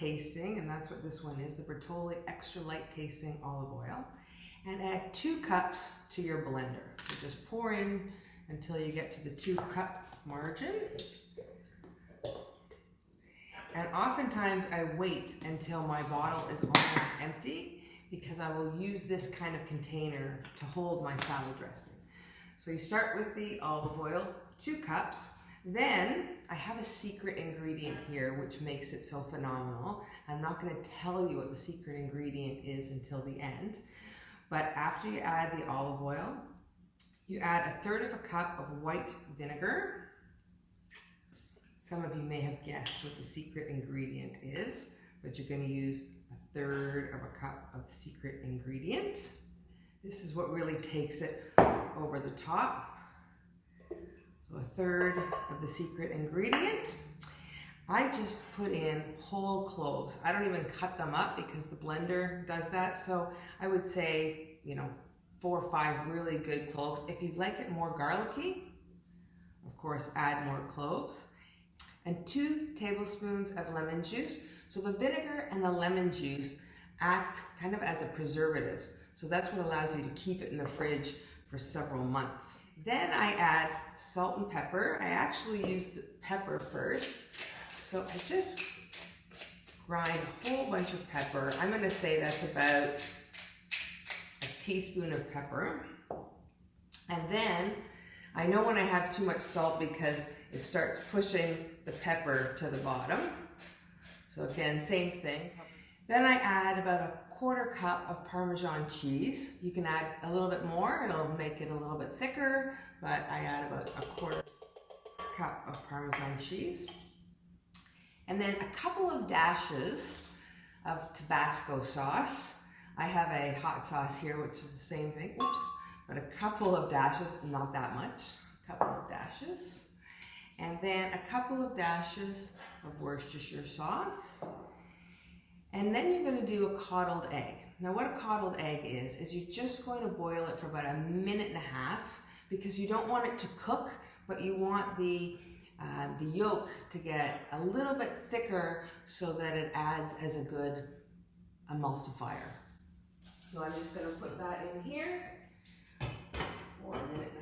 tasting, and that's what this one is, the Bertolli extra light tasting olive oil. And add 2 cups to your blender. So just pour in until you get to the 2-cup margin. And oftentimes I wait until my bottle is almost empty because I will use this kind of container to hold my salad dressing. So you start with the olive oil, 2 cups. Then I have a secret ingredient here which makes it so phenomenal. I'm not going to tell you what the secret ingredient is until the end. But after you add the olive oil, you add 1/3 cup of white vinegar. Some of you may have guessed what the secret ingredient is, but you're going to use 1/3 cup of the secret ingredient. This is what really takes it over the top. So 1/3 of the secret ingredient. I just put in whole cloves. I don't even cut them up because the blender does that. So I would say, 4 or 5 really good cloves. If you'd like it more garlicky, of course, add more cloves. And 2 tablespoons of lemon juice. So the vinegar and the lemon juice act kind of as a preservative. So that's what allows you to keep it in the fridge for several months. Then I add salt and pepper. I actually use the pepper first. So I just grind a whole bunch of pepper. I'm going to say that's about a teaspoon of pepper. And then I know when I have too much salt because it starts pushing the pepper to the bottom. So again, same thing. Then I add about 1/4 cup of Parmesan cheese. You can add a little bit more, it'll make it a little bit thicker, but I add about 1/4 cup of Parmesan cheese. And then a couple of dashes of Tabasco sauce. I have a hot sauce here, which is the same thing, but a couple of dashes, not that much, a couple of dashes. And then a couple of dashes of Worcestershire sauce. And then you're going to do a coddled egg. Now what a coddled egg is you're just going to boil it for about 1.5 minutes because you don't want it to cook, but you want the yolk to get a little bit thicker so that it adds as a good emulsifier. So I'm just going to put that in here for 1.5 minutes.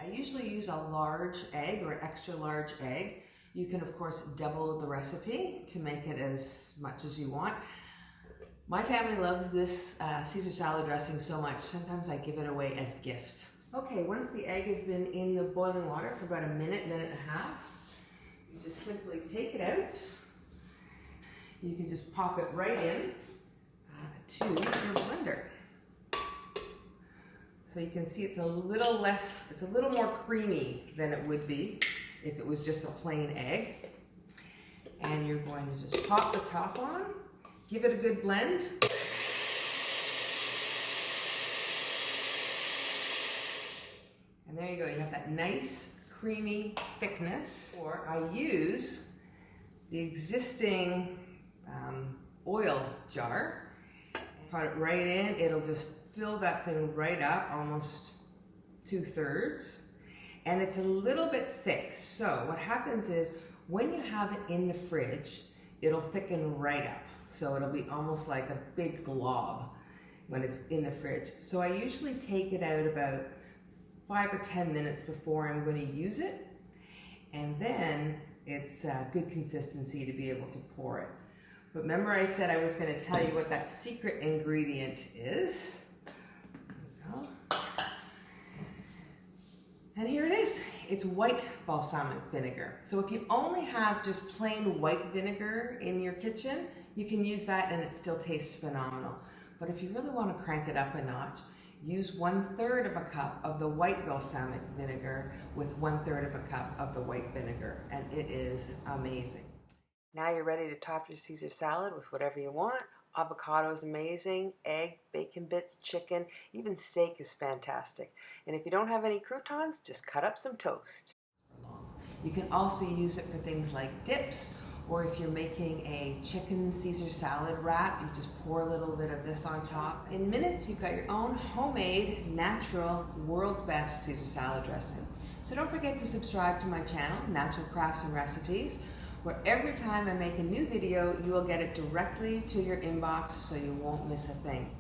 I usually use a large egg or an extra large egg. You can of course double the recipe to make it as much as you want. My family loves this Caesar salad dressing so much, sometimes I give it away as gifts. Okay, once the egg has been in the boiling water for about 1.5 minutes, you just simply take it out. You can just pop it right in to your blender. So you can see it's a little more creamy than it would be if it was just a plain egg. And you're going to just pop the top on, give it a good blend. And there you go, you have that nice creamy thickness. Or I use the existing oil jar, put it right in, it'll just fill that thing right up, almost 2/3. And it's a little bit thick. So what happens is when you have it in the fridge, it'll thicken right up. So it'll be almost like a big glob when it's in the fridge. So I usually take it out about 5 or 10 minutes before I'm going to use it. And then it's a good consistency to be able to pour it. But remember I said I was going to tell you what that secret ingredient is. There we go. And here it is. It's white balsamic vinegar. So if you only have just plain white vinegar in your kitchen, you can use that and it still tastes phenomenal. But if you really want to crank it up a notch, use 1/3 cup of the white balsamic vinegar with 1/3 cup of the white vinegar, and it is amazing. Now you're ready to top your Caesar salad with whatever you want. Avocado is amazing, egg, bacon bits, chicken, even steak is fantastic. And if you don't have any croutons, just cut up some toast. You can also use it for things like dips, or if you're making a chicken Caesar salad wrap, you just pour a little bit of this on top. In minutes, you've got your own homemade, natural, world's best Caesar salad dressing. So don't forget to subscribe to my channel, Natural Crafts and Recipes, where every time I make a new video, you will get it directly to your inbox so you won't miss a thing.